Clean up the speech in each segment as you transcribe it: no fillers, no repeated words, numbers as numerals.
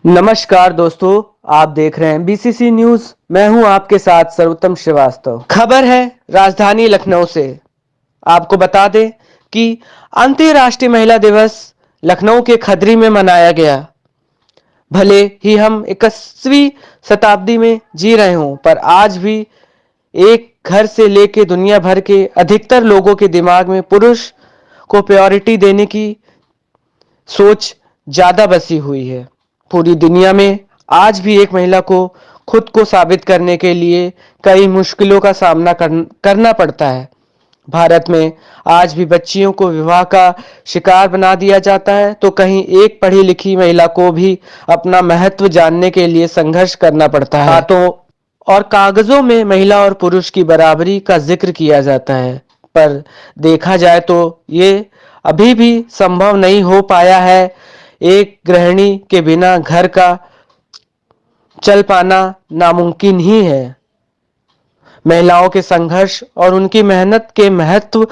नमस्कार दोस्तों, आप देख रहे हैं बीसीसी न्यूज। मैं हूं आपके साथ सर्वोत्तम श्रीवास्तव। खबर है राजधानी लखनऊ से। आपको बता दें कि अंतर्राष्ट्रीय महिला दिवस लखनऊ के खदरी में मनाया गया। भले ही हम 21वीं शताब्दी में जी रहे हों, पर आज भी एक घर से लेकर दुनिया भर के अधिकतर लोगों के दिमाग में पुरुष को प्रायोरिटी देने की सोच ज्यादा बसी हुई है। पूरी दुनिया में आज भी एक महिला को खुद को साबित करने के लिए कई मुश्किलों का सामना करना पड़ता है। भारत में आज भी बच्चियों को विवाह का शिकार बना दिया जाता है, तो कहीं एक पढ़ी लिखी महिला को भी अपना महत्व जानने के लिए संघर्ष करना पड़ता है। बातों और कागजों में महिला और पुरुष की बराबरी का जिक्र किया जाता है, पर देखा जाए तो ये अभी भी संभव नहीं हो पाया है। एक गृहिणी के बिना घर का चल पाना नामुमकिन ही है। महिलाओं के संघर्ष और उनकी मेहनत के महत्व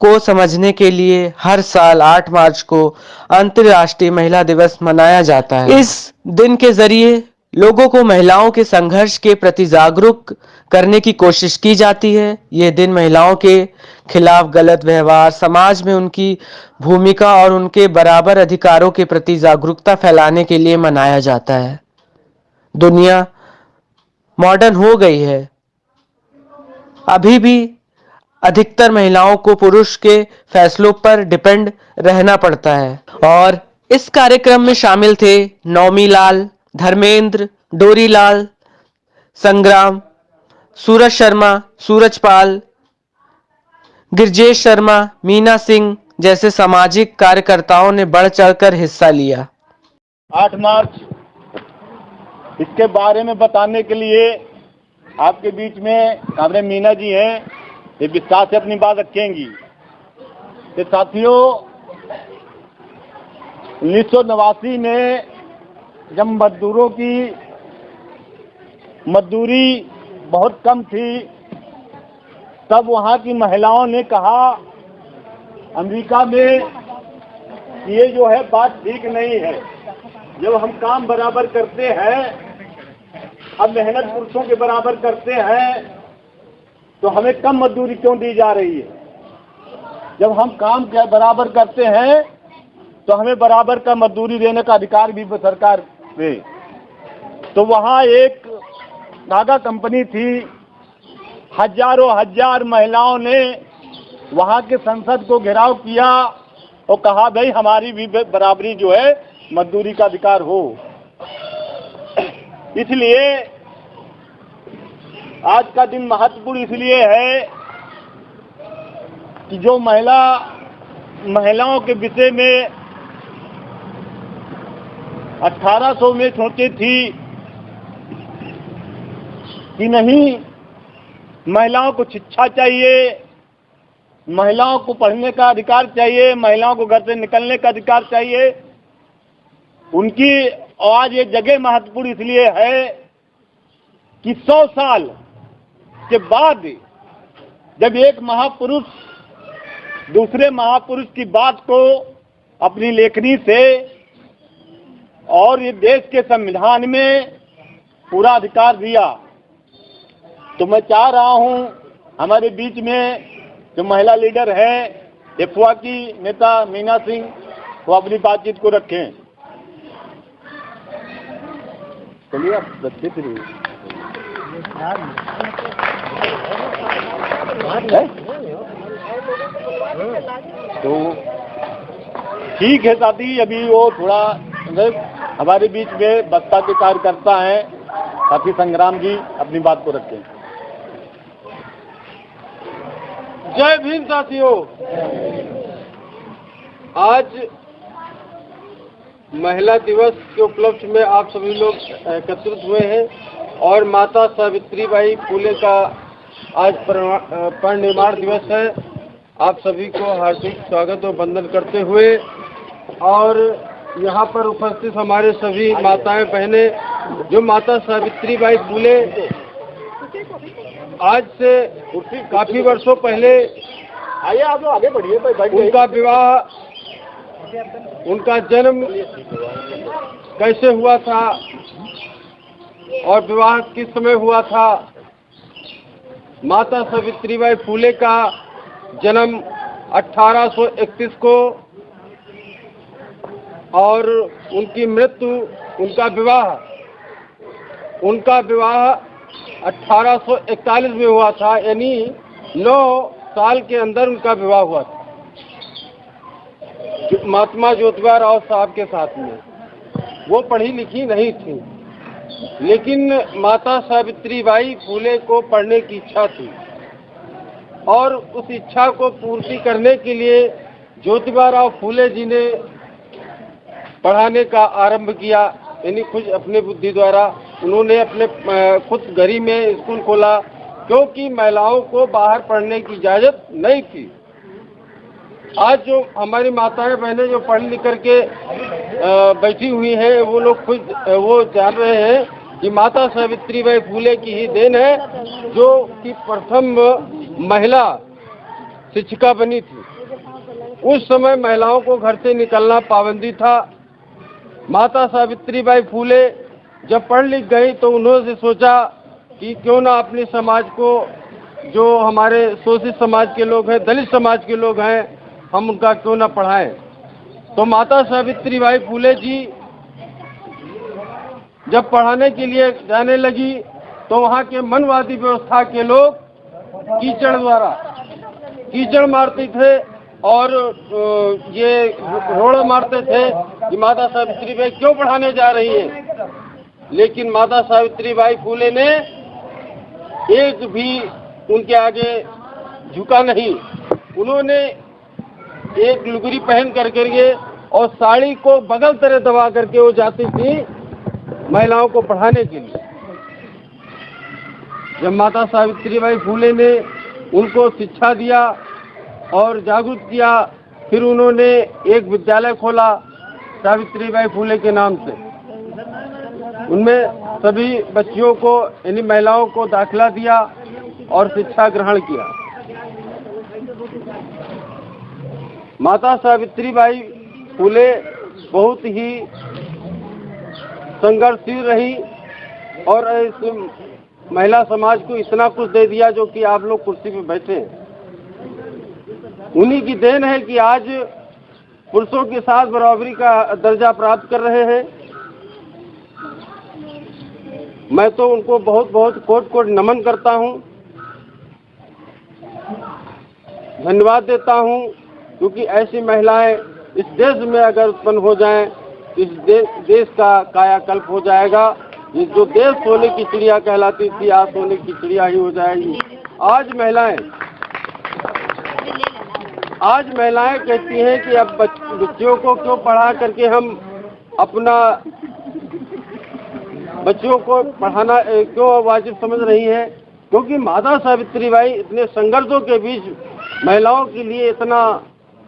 को समझने के लिए हर साल 8 मार्च को अंतर्राष्ट्रीय महिला दिवस मनाया जाता है। इस दिन के जरिए लोगों को महिलाओं के संघर्ष के प्रति जागरूक करने की कोशिश की जाती है। यह दिन महिलाओं के खिलाफ गलत व्यवहार, समाज में उनकी भूमिका और उनके बराबर अधिकारों के प्रति जागरूकता फैलाने के लिए मनाया जाता है। दुनिया मॉडर्न हो गई है, अभी भी अधिकतर महिलाओं को पुरुष के फैसलों पर डिपेंड रहना पड़ता है। और इस कार्यक्रम में शामिल थे नौमी लाल, धर्मेंद्र, डोरीलाल, संग्राम, सूरज शर्मा, सूरजपाल, गिरजेश शर्मा, मीना सिंह जैसे सामाजिक कार्यकर्ताओं ने बढ़ चढ़कर हिस्सा लिया। 8 मार्च इसके बारे में बताने के लिए आपके बीच में हमारे मीना जी हैं, ये विस्तार से अपनी बात रखेंगी। तो साथियों, 1989 में जब मजदूरों की मजदूरी बहुत कम थी, तब वहाँ की महिलाओं ने कहा अमेरिका में कि ये जो है बात ठीक नहीं है। जब हम काम बराबर करते हैं, अब मेहनत पुरुषों के बराबर करते हैं, तो हमें कम मजदूरी क्यों दी जा रही है? जब हम काम क्या बराबर करते हैं तो हमें बराबर का मजदूरी देने का अधिकार भी सरकार दे। तो वहाँ एक धागा कंपनी थी, हजारों हजार महिलाओं ने वहाँ के संसद को घेराव किया और कहा भाई हमारी भी बराबरी जो है मजदूरी का अधिकार हो। इसलिए आज का दिन महत्वपूर्ण इसलिए है कि जो महिलाओं के विषय में 1800 में सोची थी कि नहीं, महिलाओं को शिक्षा चाहिए, महिलाओं को पढ़ने का अधिकार चाहिए, महिलाओं को घर से निकलने का अधिकार चाहिए, उनकी आज ये जगह महत्वपूर्ण इसलिए है कि 100 साल के बाद जब एक महापुरुष दूसरे महापुरुष की बात को अपनी लेखनी से और ये देश के संविधान में पूरा अधिकार दिया, तो मैं चाह रहा हूं हमारे बीच में जो महिला लीडर है एफवा की नेता मीना सिंह, वो अपनी बातचीत को रखें। चलिए आप रखते रहिए। तो ठीक है साथी, अभी वो थोड़ा हमारे बीच में बसपा के कार्यकर्ता हैं साथी संग्राम जी, अपनी बात को रखें। जय भीम साथियों, आज महिला दिवस के उपलक्ष्य में आप सभी लोग एकत्रित हुए हैं और माता सावित्रीबाई फुले का आज परिनिर्वाण दिवस है। आप सभी को हार्दिक स्वागत और वंदन करते हुए, और यहाँ पर उपस्थित हमारे सभी माताएं बहनें जो माता सावित्रीबाई फुले आज से काफी वर्षों पहले, आइए आप आगे बढ़िए, उनका विवाह, उनका जन्म कैसे हुआ था और विवाह किस समय हुआ था। माता सावित्रीबाई फुले का जन्म 1831 को और उनकी मृत्यु, उनका विवाह 1841 में हुआ था, यानी 9 साल के अंदर उनका विवाह हुआ था महात्मा ज्योतिबा राव साहब के साथ में। वो पढ़ी लिखी नहीं थी, लेकिन माता सावित्रीबाई फुले को पढ़ने की इच्छा थी और उस इच्छा को पूर्ति करने के लिए ज्योतिबा राव फुले जी ने पढ़ाने का आरंभ किया। यानी खुद अपने बुद्धि द्वारा उन्होंने अपने खुद घर ही में स्कूल खोला, क्योंकि महिलाओं को बाहर पढ़ने की इजाज़त नहीं थी। आज जो हमारी माताएं बहनें जो पढ़ लिख करके बैठी हुई हैं, वो लोग खुद वो जान रहे हैं कि माता सावित्रीबाई फुले की ही देन है, जो कि प्रथम महिला शिक्षिका बनी थी। उस समय महिलाओं को घर से निकलना पाबंदी था। माता सावित्रीबाई फुले जब पढ़ लिख गई तो उन्होंने सोचा कि क्यों ना अपने समाज को, जो हमारे शोषित समाज के लोग हैं, दलित समाज के लोग हैं, हम उनका क्यों ना पढ़ाएं। तो माता सावित्रीबाई फुले जी जब पढ़ाने के लिए जाने लगी तो वहाँ के मनवादी व्यवस्था के लोग कीचड़ मारते थे और ये रोड़ा मारते थे कि माता सावित्रीबाई क्यों पढ़ाने जा रही है। लेकिन माता सावित्रीबाई फुले ने एक भी उनके आगे झुका नहीं। उन्होंने एक लुगड़ी पहन करके और साड़ी को बगल तरह दबा करके वो जाती थी महिलाओं को पढ़ाने के लिए। जब माता सावित्रीबाई फुले ने उनको शिक्षा दिया और जागरूक किया, फिर उन्होंने एक विद्यालय खोला सावित्रीबाई फुले के नाम से। उनमें सभी बच्चियों को, यानी महिलाओं को दाखिला दिया और शिक्षा ग्रहण किया। माता सावित्रीबाई फुले बहुत ही संघर्षशील रही और इस महिला समाज को इतना कुछ दे दिया जो कि आप लोग कुर्सी पे बैठे हैं। उन्हीं की देन है कि आज पुरुषों के साथ बराबरी का दर्जा प्राप्त कर रहे हैं। मैं तो उनको बहुत बहुत कोट कोट नमन करता हूं, धन्यवाद देता हूं, क्योंकि ऐसी महिलाएं इस देश में अगर उत्पन्न हो जाएं, इस देश का कायाकल्प हो जाएगा। ये जो देश सोने की चिड़िया कहलाती थी, आज सोने की चिड़िया ही हो जाएगी। आज महिलाएं कहती हैं कि अब बच्चियों को क्यों पढ़ा करके हम अपना बच्चियों को पढ़ाना क्यों वाजिब समझ रही है, क्योंकि माता सावित्रीबाई इतने संघर्षों के बीच महिलाओं के लिए इतना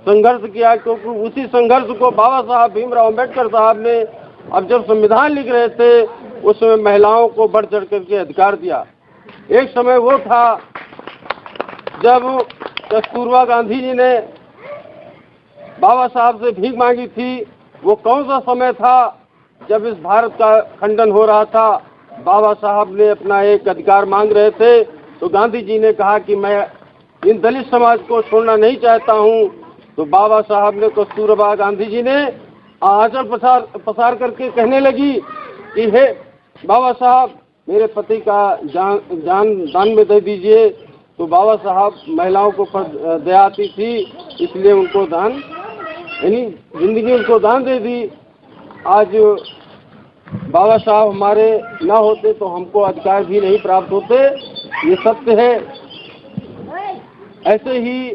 संघर्ष किया, क्योंकि उसी संघर्ष को बाबा साहब भीमराव अम्बेडकर साहब ने अब जब संविधान लिख रहे थे उस समय महिलाओं को बढ़ चढ़ करके अधिकार दिया। एक समय वो था जब कस्तूरबा गांधी जी ने बाबा साहब से भीख मांगी थी। वो कौन सा समय था जब इस भारत का खंडन हो रहा था, बाबा साहब ने अपना एक अधिकार मांग रहे थे, तो गांधी जी ने कहा कि मैं इन दलित समाज को छोड़ना नहीं चाहता हूं। तो बाबा साहब ने, कस्तूरबा गांधी जी ने आंचल पसार करके कहने लगी कि हे बाबा साहब, मेरे पति का जान दान में दे दीजिए। तो बाबा साहब महिलाओं को दया आती थी, इसलिए उनको दान, यानी जिंदगी उनको दान दे दी। आज बाबा साहब हमारे ना होते तो हमको अधिकार भी नहीं प्राप्त होते, ये सत्य है। ऐसे ही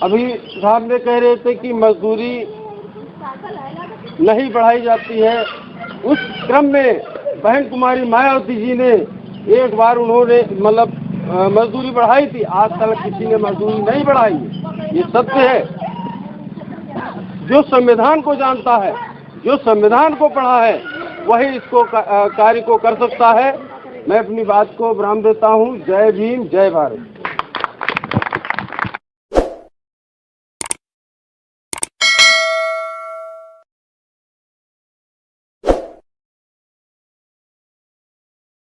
अभी साहब ने कह रहे थे कि मजदूरी नहीं बढ़ाई जाती है। उस क्रम में बहन कुमारी मायावती जी ने एक बार उन्होंने मजदूरी बढ़ाई थी। आज तक किसी ने मजदूरी नहीं बढ़ाई, ये सत्य है। जो संविधान को जानता है, जो संविधान को पढ़ा है, वही इसको कार्य को कर सकता है। मैं अपनी बात को विराम देता हूँ। जय भीम, जय भारत।